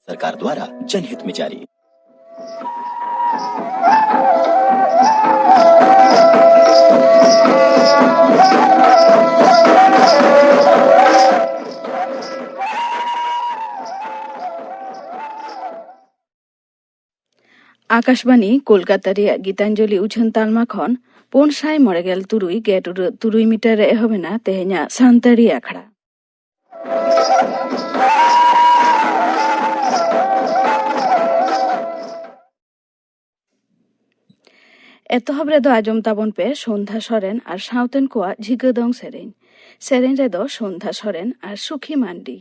सरकार द्वारा जनहित में जारी। आकाशबाणी कोलकाता गीतांजलि उछन तालमा खन 493 गेट 3 मीटर एहबेना तेहेnya सानताड़ी आखड़ा एतहब रेदो आजम ताबन पे सन्ध्या सोरेन और साउतेन कोआ झिगदों सेरेन रेदो सन्ध्या सोरेन और सुखी मांडी।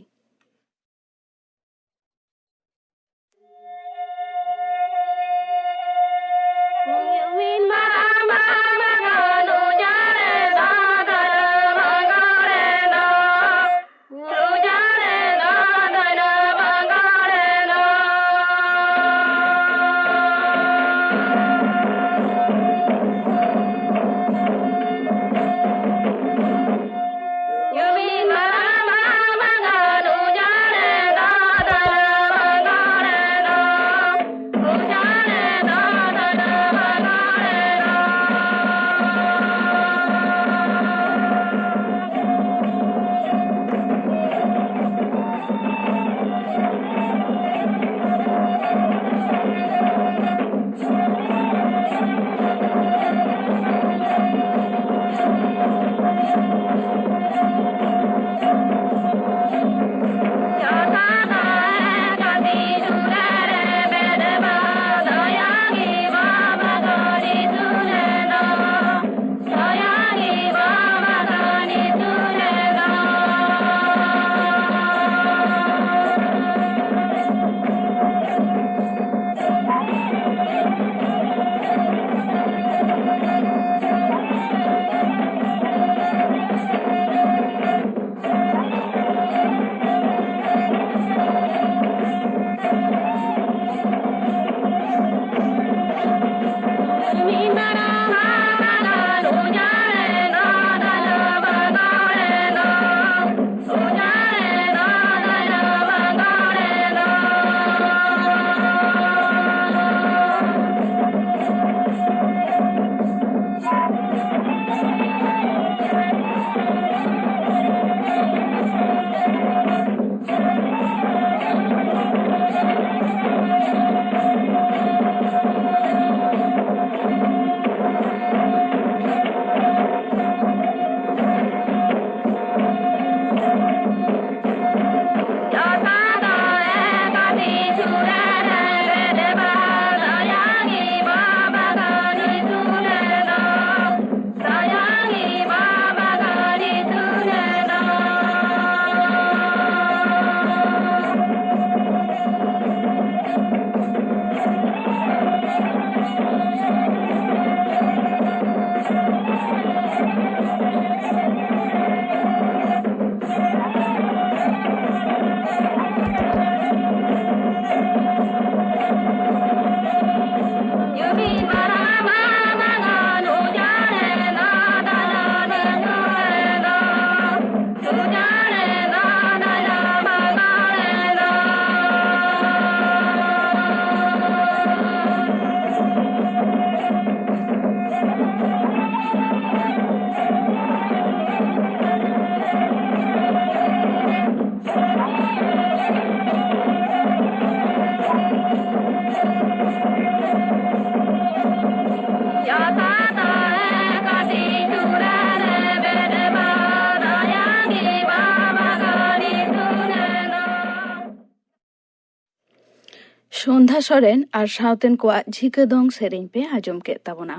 सन्ध्या सोरेन और साउतेन कोआ झिगदों सेरेन पे आजम के ताबोना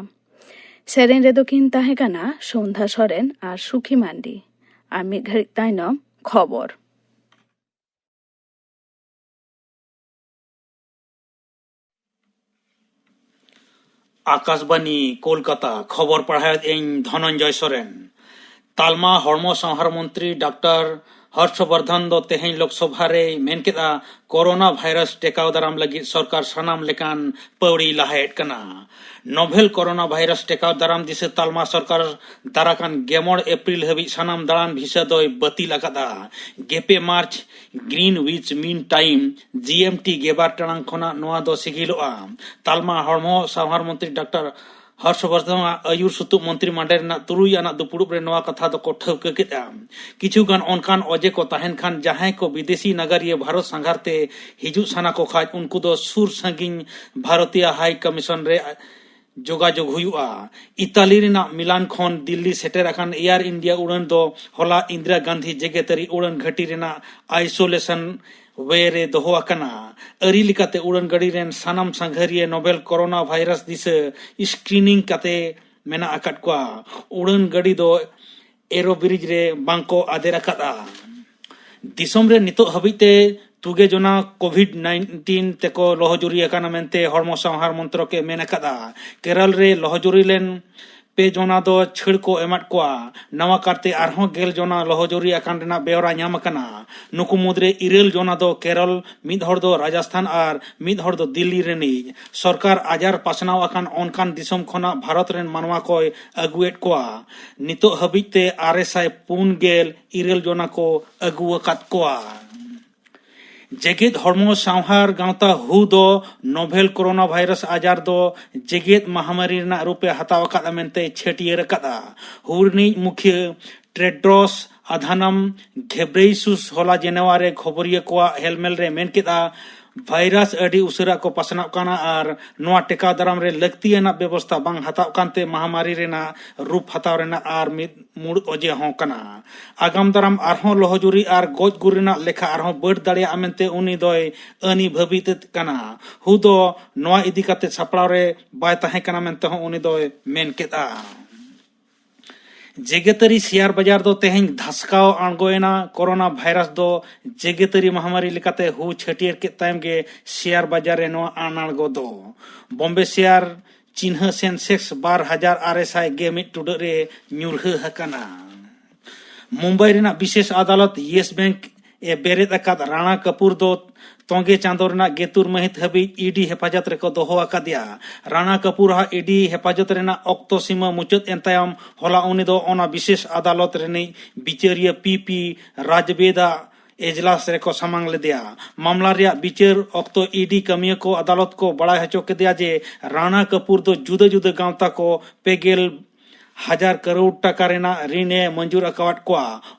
सेरेन रेदो किन ताहेकाना सन्ध्या सोरेन और सुखी मांडी और मिद घड़िक तायनम खबर। आकाशबाणी कोलकाता खबर पढ़ायत इन धनंजय सोरेन तालमा हड़मो संहार मंत्री डॉक्टर हर्षवर्धन दो तेहें लोकसभा रे मेन केदा कोरोना भाइरस टेकाव दाराम लगी सरकार सानाम लेकान पौड़ी लाहेट कना नोभेल कोरोना भाइरस टेकाव दाराम दिसे तालमा सरकार दाराकान 11 एप्रिल हबी सानाम दाड़ान भिसा दोय बातिल आकादा गेपे March Greenwich mean time GMT गेबार टाणांग खना नोआ दो सिगिलोआ तालमा हड़मो साभार मंत्री डॉक्टर हर्षवर्धन आयुर सुतुक मंत्री मंडल तुरुई आना दुपुड़ुब रे नवा कथा दो ठौका केदा किछुगान अनकान अजे को तहन खान जहां को विदेशी नागरिक भारत संघारते हिजु साना को खाज उनको दो सुर संगिन भारतीय हाई कमीशन रे जोगाजोग हुआ इताली रेना मिलान खन दिल्ली सेटर अकान एयर इंडिया उड़ान दो होला इंदिरा गांधी जेगेतरी उड़ान घाटी रेना आइसोलेशन वेरे दोहो अकना अरी लिकाते उड़ान गाड़ी रेन सानाम संघारिया नोबेल कोरोना भाइरस दिसे स्क्रीनिंग काते मेना अकट को उड़ान गाड़ी दो एरो ब्रिज रे बांको आदेर अकदा दिसम रे नितो हबिते तुगे जोना कोविड-19 तेको लोहजुरी अकाना मेनते हड़मो संहार मंत्र के मेन अकदा केरल रे लोहजुरी लेन पे जोना दो छिड़ को एमट को नवा करते आरहों गेल जोना लोहजुरी अकान रेना बेवरा ᱧᱟᱢ अकना नुकु मुद्रे इरेल जोना दो केरल मिद हड़ दो राजस्थान और मिद हड़ दो दिल्ली रेनी सरकार आजार पासनाव अकान ओनकान दिसम खना भारत रेन मानवा को अगुएट को नितो हबिते 904 गेल इरेल जोना को अगु अकात को जेगेत हड़मो सावहार गांवता हु दो नोभेल कोरोना भाइरस आजार दो जेगेत महामारी ना रूपे हताव कादा मेनते छेटियर कादा हुरनी मुख्य टेड्रोस अधानम घेब्रेयेसुस होला जनवरी खबरिया को हेलमेल रे मेन केदा भाइरस अडी उसरा को पासनाव काना और नोआ टेका दाराम रे लक्तियाना व्यवस्था बांग हताव कानते महामारी रेना रूप हताव रेना और मुड़ अजे हों कना आगाम दाराम आरहों लोहजुरी और गोज गुरेना लेखा आरहों बढ़ दाड़िया मेनते उनी दोय अनी भवित कना हु दो नोआ इदी काते सापड़ाव रे बाय ताहें कना मेनते हों उनी दोय मेन केदा जेगेतरी शेयर बाजार दो तेहें धसकाव आंगोयना कोरोना भाइरस दो जेगेतरी महामारी लेकाते हु छटियर के तायम गे शेयर बाजार रे नोआ आनाळगो दो बॉम्बे शेयर चिन्ह सेंसेक्स 12,800 गेमिट टुड रे न्यूरह हकना मुंबई रेना विशेष अदालत येस बैंक ए बेरेद अकाद राणा कपूर दो तोंगे चांदो रेना गेतुर महित हबी ईडी हेफाजत रे को दोहो अकादिया राणा कपूर हा ईडी हेफाजत रेना ऑक्तो सीमा मुचत एंतायम होला उनी दो ओना विशेष अदालत रेनी बिचारिया पीपी राजवेदा एजलास रे को सामांग ले दिया मामला रिया बिचार ऑक्तो ईडी कमिया को अदालत को बड़ा हचो के दिया जे राणा कपूर दो जुदा जुदा गांवता को पेगेल 1,000 करोड़ टका रेना ऋण मंजूर अकावट को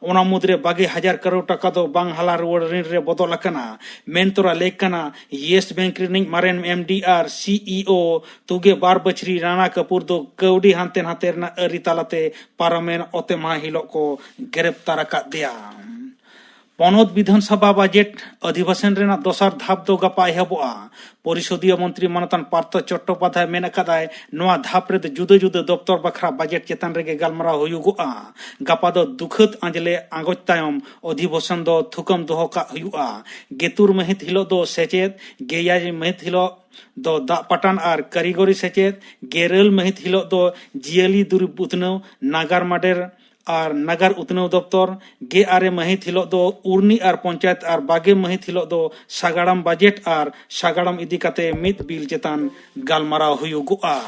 ओना मुद्रे 2,000 करोड़ टका दो बांग हाला रुवाड़ ऋण रे बदल अकना मेन तोरा लेकना येस बैंक रे मारेन एमडी आर सीईओ तुगे 12 बछरी राणा कपूर दो कौडी हांते हांते रेना अरी तालाते पारमेन ओते मा हिलो को गिरफ्तार अका दिया पनोत विधानसभा बजेट अधिवेशन रेना दोसर धाप दो गपा एहबोआ परिषदीय मंत्री मानतान पार्थ चट्टोपाध्याय मेन अकादाय नोआ धाप रे जुदा जुदा दफ्तर बखरा बजेट चेतन रेगे गलमरा हुयुगोआ गपा दो दुखत आंजले आंगोज तायम अधिवेशन दो थुकम दोहो का हुयुआ गेतुर महित हिलो दो सेचेत गेयाज महित हिलो दो दा पटान और कारीगरी सेचेत गेरल महित हिलो दो जियली दुरिब उतनव नागार माडेर और नगर उतनव दफ्तर गे आरे महित हिलो दो उर्नी और पंचायत और बागे महित हिलो दो सागाड़म बजेट और सागाड़म इदी काते मिद बिल चेतान गालमाराव हुयुगोआ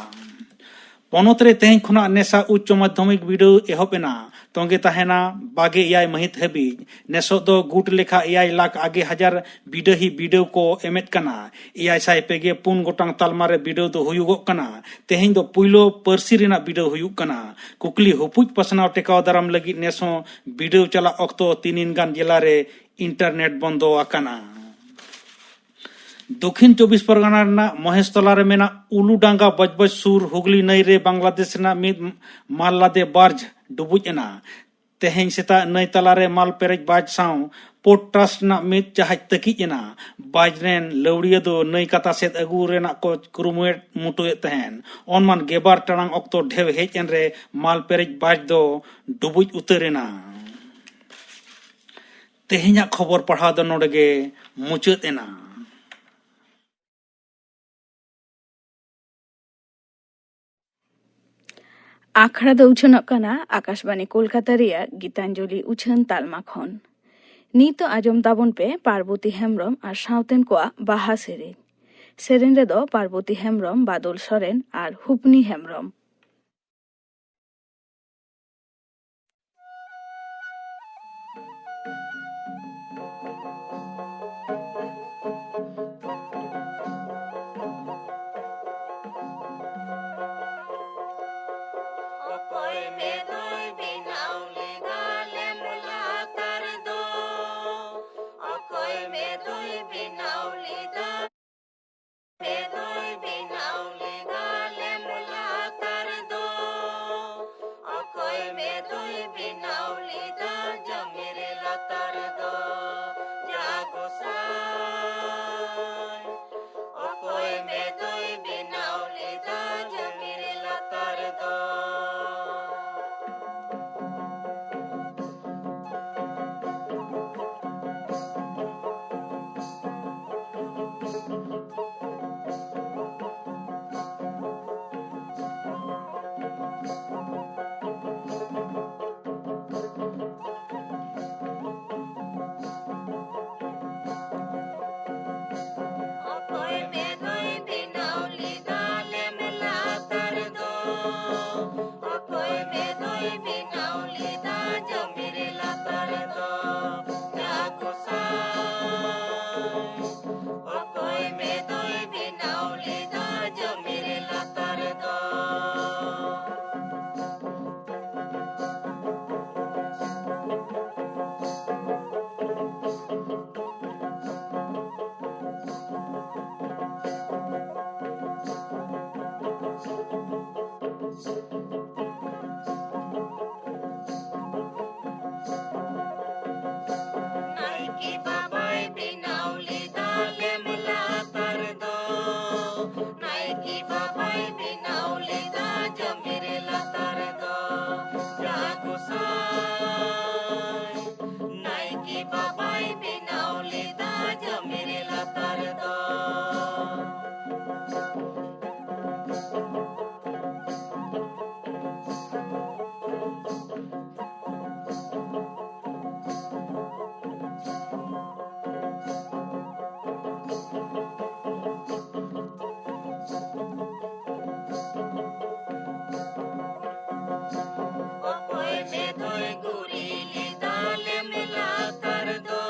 पनोत रे तेहें खुना नेसा उच्च माध्यमिक बिडो एहोबेना तोंगे ताहेना बागे एयाय महित हबी नेसो दो गुट लेखा 1 लाख आगे हजार बिडही बिडो को एमेट कना 1,504 गोटांग तालमा रे बिडो दो हुयुगो कना तेहें दो पुइलो परसी रेना बिडो हुयुग कना कुकली हुपुज पसनाव टेकाव दाराम लगी नेसो बिडो चला अक्तो 3 गान जिला रे इंटरनेट बंदो अकना दक्षिण 24 परगना रेना महेशतला रे मेना उलुडांगा बजबज सुर हुगली नई रे बांग्लादेश रेना मिद माललादे बार्ज डुबुजना तेहें सेता नई तला रे माल पेरेज बाज साव पोर्ट ट्रस्ट ना मिद जहाज तकीजना बाजरेन लौड़िया दो नई कता सेत अगु रेना को कुरुमुएट मुटुए तहन ओनमान गेबार टांग ऑक्तो ढेव हेजन रे माल पेरेज बाज दो डुबुज उतरेना तेहें खबर पढ़ा दो नोडगे मुचत एना आखड़ा दो उछनक कना आकाशवाणी कोलकाता रिया गीतांजलि उछन तालमा खन ᱱᱤᱛ ᱟᱸᱡᱚᱢ ᱛᱟᱵᱚᱱ ᱯᱮ ᱯᱟᱨᱵᱚᱛী ᱦᱮᱢᱵᱨᱚᱢ ᱟᱨ ᱥᱟᱶᱛᱮᱱ ᱠᱚᱣᱟᱜ ᱵᱟᱦᱟ ᱥᱮᱨᱮᱧ। ᱥᱮᱨᱮᱧ ᱨᱮᱫᱚ ᱯᱟᱨᱵᱚᱛী ᱦᱮᱢᱵᱨᱚᱢ, ᱵᱟᱫᱚᱞ ᱥᱚᱨᱮᱱ ᱟᱨ ᱦᱩᱯᱱᱤ ᱦᱮᱢᱵᱨᱚᱢ। ᱚᱠᱚᱭ ᱢᱮ ᱫᱚᱭ ᱵᱮᱱᱟᱣ ᱞᱮᱫᱟ ᱞᱮᱢᱞᱟ ᱛᱟᱨ ᱫᱚ, ᱚᱠᱚᱭ ᱢᱮ ᱫᱚᱭ ᱵᱮᱱᱟᱣ ᱞᱮᱫᱟ, ᱢᱮ ᱫᱚᱭ ᱵᱮᱱᱟᱣ ᱞᱮᱫᱟ ᱞᱮᱢᱞᱟ ᱛᱟᱨ ᱫᱚ, ᱚᱠᱚᱭ ᱢᱮ ᱫᱚᱭ ᱵᱮᱱᱟᱣ ᱞᱮᱫᱟ ᱡᱚᱢᱤᱨ ᱞᱟᱛᱟᱨ ᱫᱚ, ᱡᱟ ᱜᱚᱸᱥᱟᱭ। ᱚᱠᱚᱭ ᱢᱮ ᱫᱚᱭ ᱵᱮᱱᱟᱣ ᱞᱮᱫᱟ ᱡᱚᱢᱤᱨ ᱞᱟᱛᱟর ᱫᱚ। অকয় মে দই বিনাও লিদা লেমলা তার দো, অকয় মে দই বিনাও লিদা জমির লাতার দো, যা গোসাই। অকয় মে দই বিনাও লিদা জমির লাতার দো। নাইকি বাবাই বিনাও লিদা লেমলা তার দো, নাইকি বাবাই বিনাও লিদা জমির লাতার দো, যা গোসাই। নাইকি বাবাই বিনাও লিদা জমির লাতার দো। অকয় মে দই গুরি লিদা লেমলা তার দো,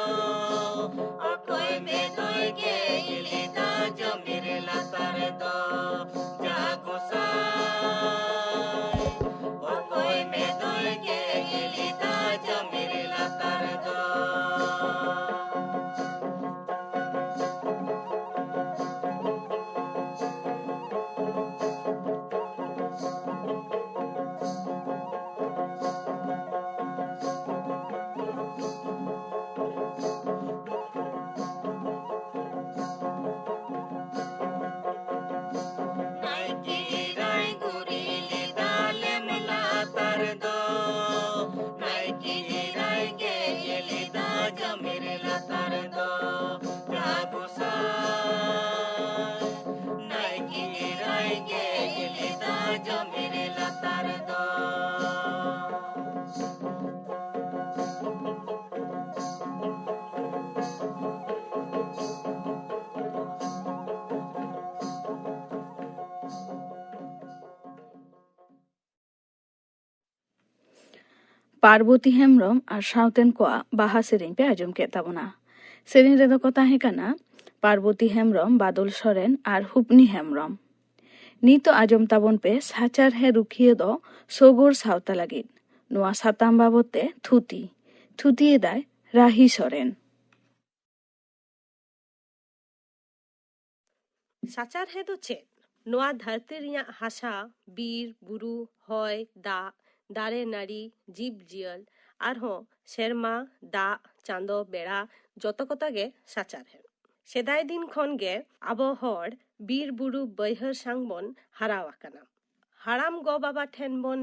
অকয় মে দই গেই লিদা জমির লাতার দো, যা গোসাই। অকয় মে দই গেই লিদা জমির লাতার দো। নাইকি রাই গুরি লিদা লেমলা তার দো, নাইকি রাই গেই লিদা জমির লাতার দো, যা গোসাই। নাইকি রাই গেই লিদা জমির লাতার দো। ᱯᱟᱨᱵᱚᱛী ᱦᱮᱢᱵᱨᱚᱢ ᱟᱨ ᱥᱟᱶᱛᱮᱱ ᱠᱚᱣᱟᱜ ᱵᱟᱦᱟ ᱥᱮᱨᱮᱧ ᱯᱮ ᱟᱸᱡᱚᱢ ᱠᱮᱫ ᱛᱟᱵᱚᱱᱟ। ᱥᱮᱨᱮᱧ ᱨᱮᱫᱚ ᱠᱚ ᱛᱟᱦᱮᱸ ᱠᱟᱱᱟ ᱯᱟᱨᱵᱚᱛী ᱦᱮᱢᱵᱨᱚᱢ, ᱵᱟᱫᱚᱞ ᱥᱚᱨᱮᱱ ᱟᱨ ᱦᱩᱯᱱᱤ ᱦᱮᱢᱵᱨᱚᱢ। ᱱᱤᱛᱚᱜ ᱟᱸᱡᱚᱢ ᱛᱟᱵᱚᱱ ᱯᱮ ᱥᱟᱪᱟᱨᱦᱮᱫ ᱨᱩᱠᱷᱤᱭᱟᱹ ᱫᱚ ᱥᱚᱜᱚᱲ ᱥᱟᱶᱛᱟ ᱞᱟᱹᱜᱤᱫ। ᱱᱚᱣᱟ ᱥᱟᱛᱟᱢ ᱵᱟᱵᱚᱫ ᱛᱮ ᱛᱷᱩᱛᱤᱭᱮᱫᱟᱭ ᱨᱟᱦᱤ ᱥᱚᱨᱮᱱ। ᱥᱟᱪᱟᱨᱦᱮᱫ ᱫᱚ ᱪᱮᱫ? ᱱᱚᱣᱟ ᱫᱷᱟᱹᱨᱛᱤ ᱨᱮᱭᱟᱜ ᱦᱟᱥᱟ, ᱵᱤᱨ ᱵᱩᱨᱩ, ᱦᱚᱭ ᱫᱟᱜ, ᱫᱟᱨᱮ ᱱᱟᱹᱲᱤ, ᱡᱤᱵᱽ ᱡᱤᱭᱟᱹᱞ ᱟᱨᱦᱚᱸ ᱥᱮᱨᱢᱟ, ᱫᱟᱜ, ᱪᱟᱸᱫᱚ, ᱵᱮᱲᱟ ᱡᱚᱛᱚ ᱠᱚᱛᱟ ᱜᱮ ᱥᱟᱪᱟᱨᱦᱮᱫ। ᱥᱮᱫᱟᱭ ᱫᱤᱱ ᱠᱷᱚᱱ ᱜᱮ ᱟᱵᱚ ᱦᱚᱲ ᱵᱤᱨ ᱵᱩᱨᱩ ᱵᱟᱹᱭᱦᱟᱹᱲ ᱥᱟᱝ ᱵᱚᱱ ᱦᱟᱨᱟᱣ ᱟᱠᱟᱱᱟ। ᱦᱟᱲᱟᱢ ᱜᱚ ᱵᱟᱵᱟ ᱴᱷᱮᱱ ᱵᱚᱱ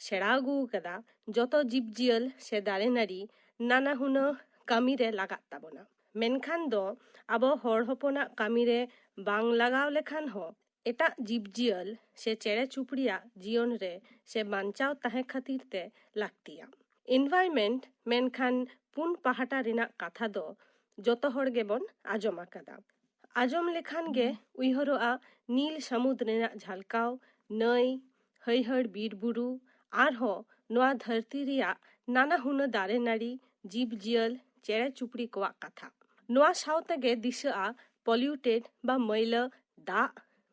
ᱥᱮᱬᱟ ᱟᱹᱜᱩ ᱟᱠᱟᱫᱟ ᱡᱚᱛᱚ ᱡᱤᱵᱽ ᱡᱤᱭᱟᱹᱞ ᱥᱮ ᱫᱟᱨᱮ ᱱᱟᱹᱲᱤ ᱱᱟᱱᱟ ᱦᱩᱱᱟᱹᱨ ᱠᱟᱹᱢᱤᱨᱮ ᱞᱟᱜᱟᱜ ᱛᱟᱵᱚᱱᱟ। ᱢᱮᱱᱠᱷᱟᱱ ᱫᱚ ᱟᱵᱚ ᱦᱚᱲ ᱦᱚᱯᱚᱱᱟᱜ ᱠᱟᱹᱢᱤᱨᱮ ᱵᱟᱝ ᱞᱟᱜᱟᱣ ᱞᱮᱠᱷᱟᱱ ᱦᱚᱸ ᱮᱴᱟᱜ ᱡᱤᱵᱽ ᱡᱤᱭᱟᱹᱞ ᱥᱮ ᱪᱮᱬᱮ ᱪᱩᱯᱲᱤᱭᱟᱜ ᱡᱤᱭᱚᱱ ᱨᱮ ᱥᱮ ᱵᱟᱧᱪᱟᱣ ᱛᱟᱦᱮᱸ ᱠᱷᱟᱹᱛᱤᱨ ᱛᱮ ᱞᱟᱹᱠᱛᱤᱭᱟ। ᱤᱱᱵᱷᱟᱭᱨᱱᱢᱮᱱᱴ ᱢᱮᱱᱠᱷᱟᱱ पुन पाहाटा रिना कथा दो जोतो हर गेबन आजम आकादा। आजम लेखान गे उइहरोआ नील समुद्र रिना झलकाव नई हईहर बीर बुरु आरहो नोआ धरती रिया नाना हुना दारे नाड़ी जीव जियल चेरे चुपड़ी कोआ कथा। नोआ साउते गे दिशा पल्यूटेड बा मैला दा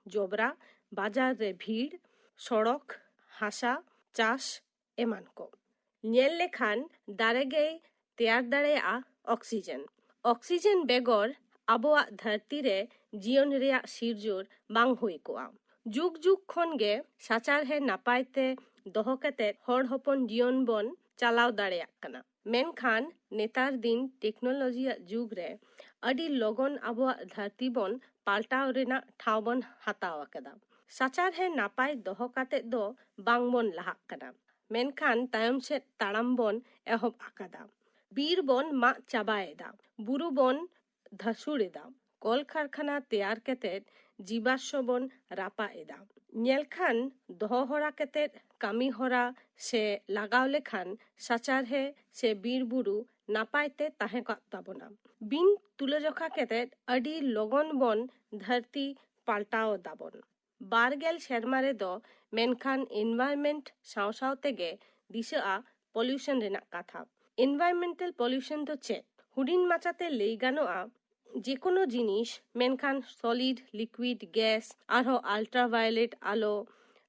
जोबरा बाजार रे भीड़ सड़क हासा चाष एमान को नेल लेखान दारे गे तैयार दाड़ेया ऑक्सीजन। ऑक्सीजन बेगर आबोआ धरती रे जीवन रिया सिरजोर बांग हुई कोआ। जुग जुग खन गे साचार है नापायते दोहो कते हर हपन जीवन बन चालाव दाड़ेया कना। मेनखान नेतार दिन टेक्नोलॉजी जुग रे अडी लगन आबोआ धरती बन पाल्टाव रेना ठाव बन हाताव आकदा। साचार है नापाय दोहो कते दो बांग बन लहाक कना। मेनखान तायम से ताड़ाम बन एहब आकादा। बीर बन मा चाबाएदा बुरु बन धसुड़ेदा कल कारखाना तैयार कते जीवाश्म बन रापा एदा। नेलखान दोहो हरा कते कामी हरा से लगाव लेखान साचार है से बीर बुरु नापायते ताहे काताबना। बिन तुलजोखा कते अडी लगन बन धरती पाल्टाओ दाबन। बारगेल शेरमारे दो मेनखान एनवायरमेंट साव तेगे दिशा पॉल्यूशन रेना कथा। एनवायरमेंटल पॉल्यूशन तो चेक हुडिन माचाते लेई गानोआ जेकोनो जिनिस मेनखान सॉलिड लिक्विड गैस आरो अल्ट्रावायलेट आलो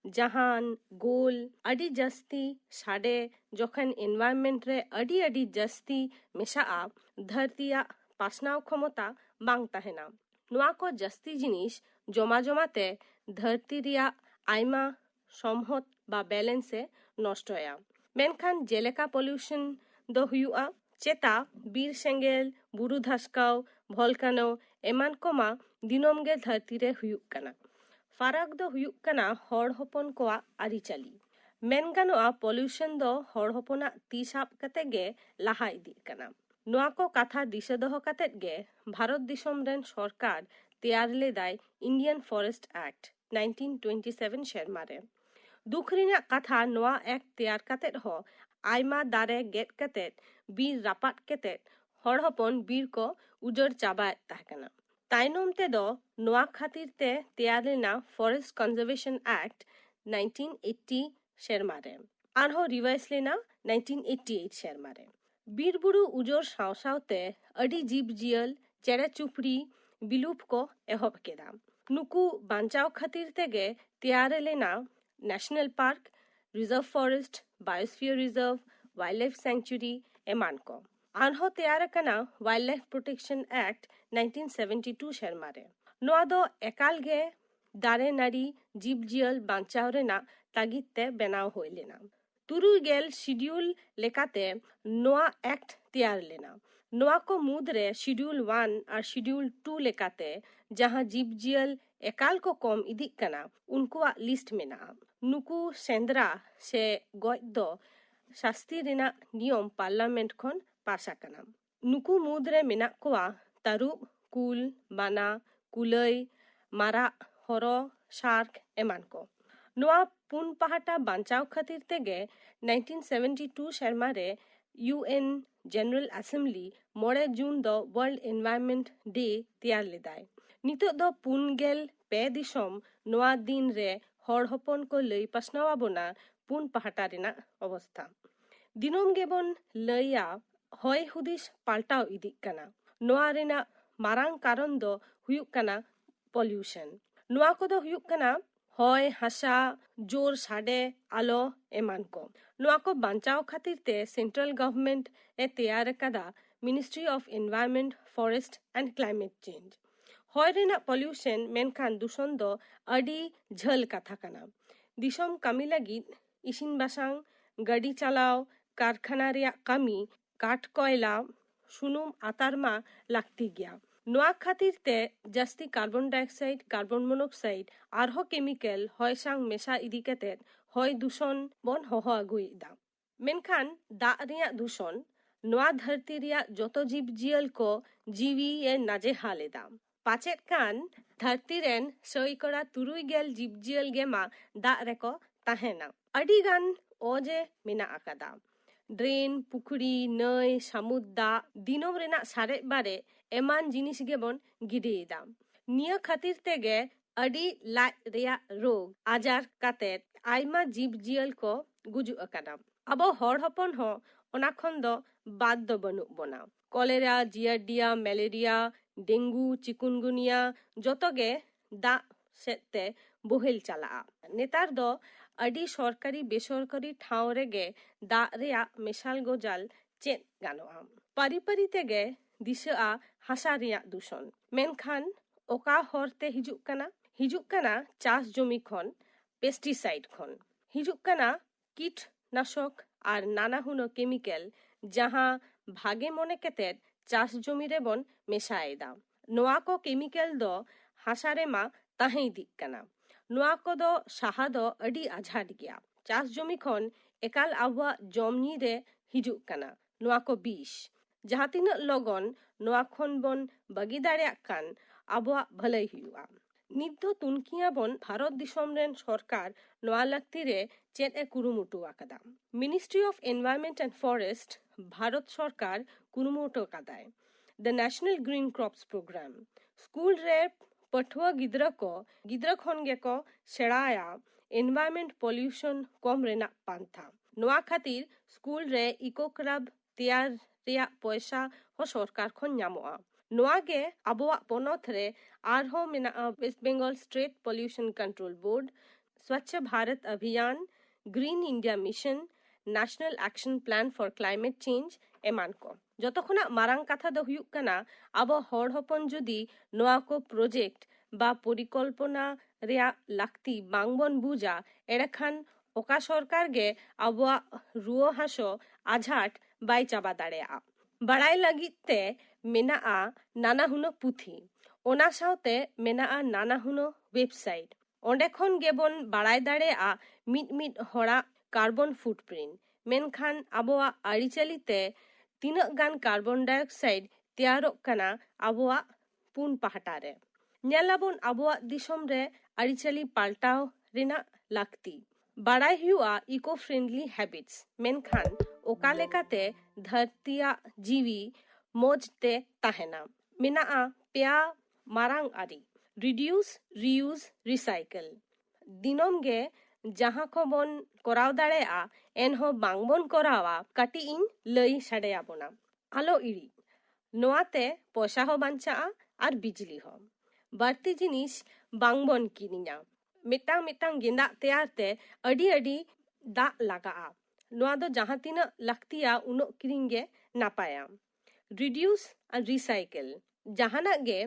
जहान गोल अडी जस्ती साडे जखन एनवायरमेंट रे अडी जस्ती मेशाआ धरतिया पासनाव क्षमता बांग ताहेना। नोआ को जस्ती जिनिस जमा जमाते धरती रिया आयमा समहत बा बैलेंसे नष्टया। मेनखान जेलेका पॉल्यूशन दो हुआ चेता बीर सेंगेल बुरु धसकाव भलकानो एमान कोमा दिनोम गे धरती रे हुयुक कना। फाराक दो हुयुक कना हर हपन कोआ आरिचाली। मेन गानोआ पॉल्यूशन दो हर हपना ती साब कते गे लाहा इदी कना। नोआ को कथा दिशा दोहो कते गे भारत दिसोम रेन सरकार तैयार लेदाय इंडियन फॉरेस्ट एक्ट 1927 शेरमारे। दुख रिना कथा नोआ एक्ट तैयार कते हो आयमा दारे गेट कते बीर रापाट कते हर हपन बीर को उजड़ चाबाय ताहकना। ताइनोम ते दो नोआ खातिर ते तैयार लेना फॉरेस्ट कंजर्वेशन एक्ट 1980 शेरमारे आरहो रिवाइज लेना 1988 शेरमारे। बीर बुरु उजोर साव सावते अडी जीव जियल चेरे चुपड़ी बिलुप को एहब केदा। नुकु बांचाव खातिर तेगे तैयार लेना national park reserve forest biosphere reserve wild life sanctuary एमान को आरहो तैयार कना वाइल्ड लाइफ प्रोटेक्शन एक्ट 1972 शेरमारे। नोआ दो एकाल गे दारे नाड़ी जीव जियल बांचाव रेना तागिद ते बनाव होय लेना। तुरुई गेल शेड्यूल लेकाते नोआ एक्ट तैयार लेना। नोआ को मुद्रे शेड्यूल 1 और शेड्यूल 2 लेकाते जहां जीव जियल एकाल को कम इदिक कना उनकुआ लिस्ट मेना। नुकु सेंद्रा से गoj दो शास्ति रेना नियम पार्लियामेंट खन पासा कना। नुकु मुद्रे मेना कोआ तारुब कुल बाना कुलई मारा हरो शार्क एमान को। नोआ पुन पहाटा बांचाव खातिर तेगे 1972 शर्मारे यूएन जनरल असेंबली 9 जून दो वर्ल्ड एनवायरनमेंट डे तैयार लेदाय। नितो दो पुन गेल पे दिसम नोआ दिन रे हर हपन को लई पासनावा बोना पुन पहाटा रेना अवस्था। दिनोम गेबन लईया होय हुदिस पाल्टाव इदिक कना। नोआ रेना मारांग कारण दो हुयुक कना पॉल्यूशन। नोआ को दो हुयुक कना होय हासा जोर साडे आलो एमान को। नोआ को बांचाव खातिर ते सेंट्रल गवर्नमेंट ए तैयार कदा ministry of environment forest and climate change. होय रेना पॉल्यूशन मेनखान दूषण दो अडी झल कथा कना। दिसम कामी लागिद इसिन बासांग गाड़ी चालाव कारखाना रिया कामी काठ कोयला सुनुम आतारमा लागती गया। नोआ खातिर ते जास्ती कार्बन डाइऑक्साइड कार्बन मोनोक्साइड आरहो केमिकल होय सांग मेशा इदी कते होय दूषण बन होहो आगुइदा। मेनखान दा रिया दूषण नोआ धरती रिया जोतो जीव जियल को जीवी ए नाजे हालेदा। पाचेट कान धरती रेन सई करा तुरुई गेल जीव जियल गेमा दा रेको ताहेना। अडी गान ओजे मेना आकादा। ड्रेन पुखड़ी नई सामुद दाग दिनम रेना सारे बारे एमान जिनिस गेबन गिडियेदा निया खातिर तेगे अडी लाज रेया रोग आजार काते आयमा जीव जियल को गुजु अकाना अब हर हपन हो ओना खन दो बाद दो बनु बना कलेरा जियारडिया मैलेरिया डेंगू चिकुनगुनिया जोतोगे दा सेते बोहेल चला नेतार दो अडी सरकारी बेसरकारी ठाव रेगे दा रेया मेशाल गोजाल चेत गानोआ पारी तेगे दिशा हासा रेया दूषण मेनखान ओका हरते हिजुक कना चास जमी खन पेस्टिसाइड खन हिजुक कना कीटनाशक और नाना हुनो केमिकल जहां भागे मने केतेर चास जमी रेबन मेशाएदा नोआ को केमिकल दो हासारे मा ताहें दिक कना नोआ को दो साहा दो अडी आझाट गया चास जमी खन एकाल आबुआ जमनी रे हिजुक कना नोआ को बीस जहां तीना लगन नोआ खन बन बगी दाड़ेयाग कान आबुआ भलाई हुआ नित दो तुनकिया बन भारत दिसम रेन सरकार नोआ लक्ति रे चेत ए कुरुमुटु आकादा ministry of environment and forest Bharat सरकार कुरुमुटु कादाय the national green corps programme school रे पठुआ गिद्रा खन गे को सेड़ाया एनवायरनमेंट पॉल्यूशन कम रेना पांथा नोआ खातिर स्कूल रे इको क्लब तैयार रेया पैसा हो सरकार खन न्यामोआ नोआ गे आबुआ पोनोथ रे आरहो मेना west Bengal state pollution control board Swachh Bharat Abhiyan green India mission national action plan for climate change एमान को जतखना मारांग कथा दो हुयुक कना आबो हर हपन जुदी नोआ को प्रोजेक्ट बा परिकल्पना रेया लाक्ति बांगबन बुझा एड़ेखान ओका सरकार गे आबुआ रुओ हासो आझाट बाई चाबा दाड़ेया बाड़ाई लगित ते मेनाआ नाना हुनो पुथी ओना साउते मेनाआ नाना हुनो वेबसाइट ओंडे खन गेबन बाड़ाई दाड़ेया मिट हड़ा कार्बन फुटप्रिंट मेनखान आबुआ आरिचालीते तीना गान कार्बन डाइऑक्साइड तैयारोग कना आबुआ पुन पहाटा रे नेलाबन आबुआ दिसम रे आरिचाली पाल्टाव रेना लाक्ति बाड़ाई हुआ इको फ्रेंडली हैबिट्स मेनखान ओका लेकाते धरतिया जीवी मोजते ताहेना मेनाआ पेया मारांग आरी रिड्यूस रियूज रिसाइकल दिनम गे जहां को बन कराव दाड़ेया एनहो बांगबन करावा काटी इन लई साडेया बोना आलो इड़ी नोआते पैसा हो बांचा और बिजली हो बाड़ती जिनिस बांगबन किनिया मिटांग गेंदा तैयारते अडी दा लगा नोआ दो जहां तीना लाक्तिया उनो किरिंगे नापाया रिड्यूस और रिसाइकल जहाना गे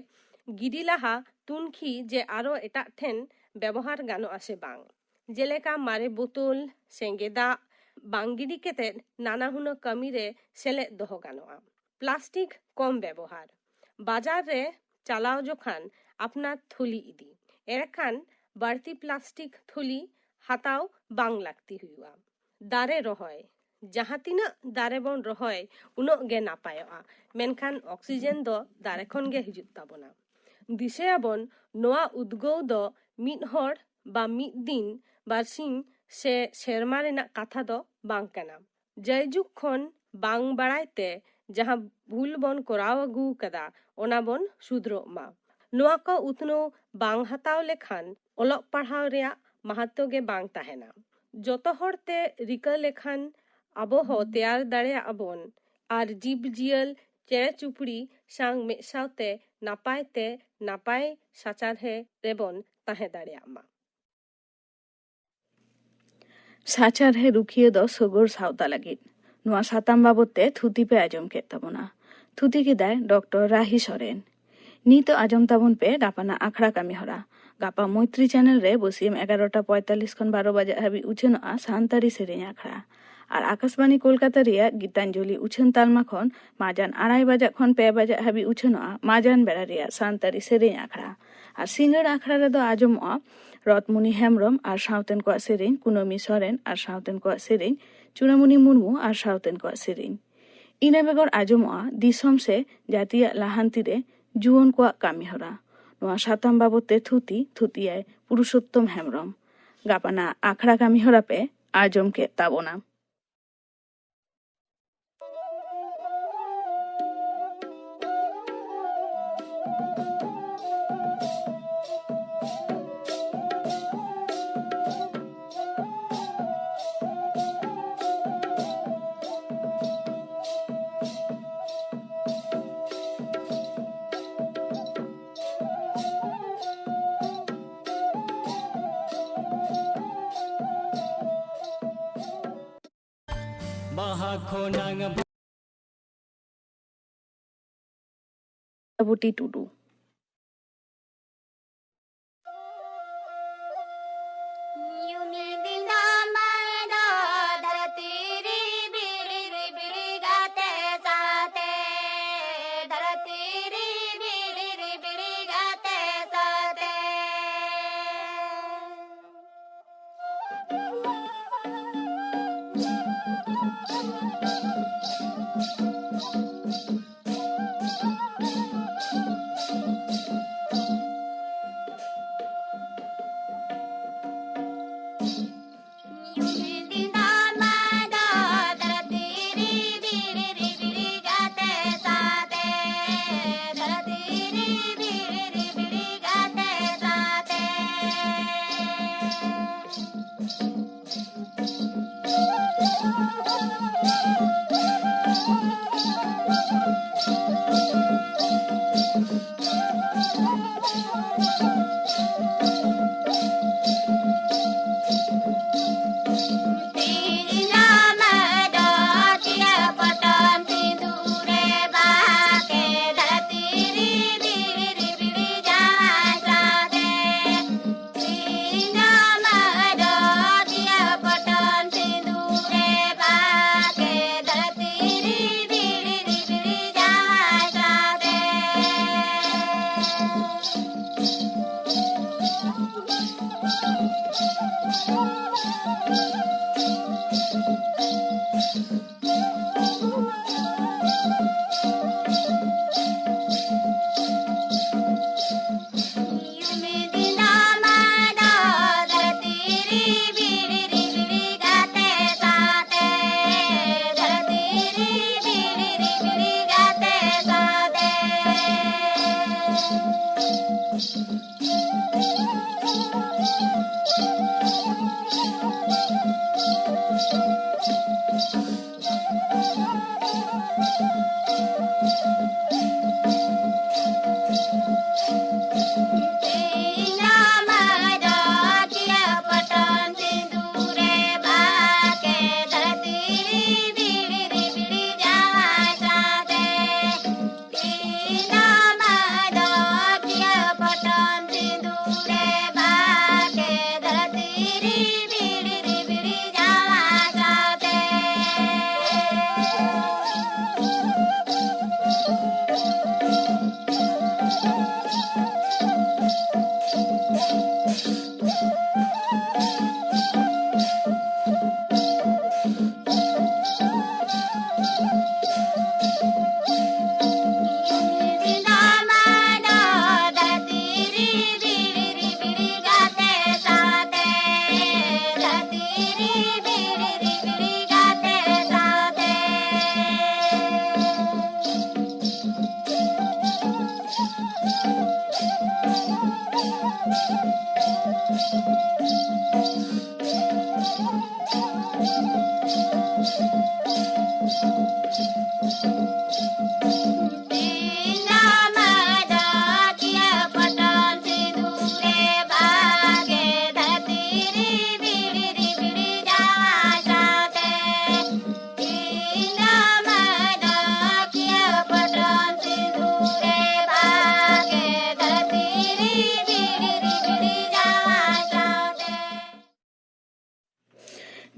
गिडी लाहा तुनखी जे आरो एटा ठेन व्यवहार गानो आसे बांग जेलेका मारे बोतल सेंगेदा बांगिडी केते नाना हुनो कमी रे सेले दोहो गानोआ प्लास्टिक कम व्यवहार बाजार रे चालाओ जोखान अपना थली इदी एरखान बाड़ती प्लास्टिक थली हाताओ बांग लागती हुआ दारे रहोय जहां तीना दारे बन रहोय उनो गे नापायोआ मेनखान ऑक्सीजन दो दारे खन गे हिजुत ताबोना दिसेयाबन नोआ उद्गौ दो मिद हर बा मिद दिन बारसिंग से शेरमा रेना कथा दो बांग कना जयजुग खन बांग बाड़ाइते जहां भूल बन कराव अगू कदा ओना बन सुधरो मा नोआ को उतनो बांग हताव लेखान ओलग पढ़ाव रेया महत्व गे बांग ताहेना जोतो हरते रिका लेखान आबो हो तैयार दाड़ेया अबन आर जीव जियल चेरे चुपड़ी सांग मे सावते नापाय साचार हे रेबन ताहे दाड़ेया मा साचार हे रुखिए दो सगोर सावता लगित नोआ साताम बाबते थुती पे आजम के तबना थुती के दाय डॉक्टर राही सोरेन नीतो आजम ताबन पे गापाना आखड़ा कामी हरा गापा मैत्री चैनल रे बसियम 11:45 खन 12 बजे हाबी उछनआ सान्तारी सेरेñ आखड़ा और आकाशवाणी कोलकाता रिया गीतांजलि उछन तालमा खन माजान 2:30 बजे खन 5 बजे हाबी उछनआ माजान बेड़ा रिया सान्तारी सेरेñ आखड़ा और सिंगड़ आखड़ा रे दो आजमआ रतमुनि हेमब्रम और सावतेन को सेरेñ कुनमी सोरेन और सावतेन को सेरेñ चुड़ामुनि मुर्मू और सावतेन को सेरेñ इना बेगर आजमआ दिसम से जातीय लाहांति रे जुवन को कामी हरा नोआ साताम बाबते थुतियाय पुरुषोत्तम हेमब्रम गापाना आखड़ा कामी हरा पे आजम के ताबोना। Buti Tudu.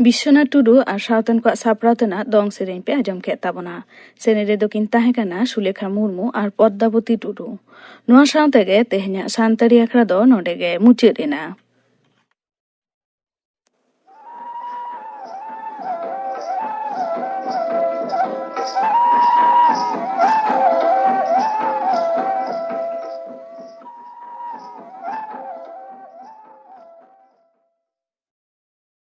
Biswanath Tudu আর সাঁওতাল কোয়াᱜ ᱥᱟᱯᱲᱟᱣ ᱛᱮᱱᱟᱜ ᱫᱚᱝ ᱥᱮᱨᱮᱧ ᱯᱮ ᱟᱸᱡᱚᱢ ᱠᱮᱫ ᱛᱟᱵᱚᱱᱟ। ᱥᱮᱨᱮᱧ ᱨᱮᱫᱚ ᱠᱤᱱ ᱛᱟᱦᱮᱸ ᱠᱟᱱᱟ ᱥᱩᱞᱮᱠᱷᱟ ᱢᱩᱨᱢᱩ ᱟᱨ ᱯᱚᱫᱽᱫᱟᱵᱚᱛᱤ ᱴᱩᱰᱩ। ᱱᱚᱣᱟ ᱥᱟᱶᱛᱮᱜᱮ ᱛᱮᱦᱮᱧᱟᱜ ᱥᱟᱱᱛᱟᱲᱤ ᱟᱠᱷᱲᱟ ᱫᱚ ᱱᱚᱰᱮ ᱜᱮ ᱢᱩᱪᱟᱹᱫ ᱮᱱᱟ।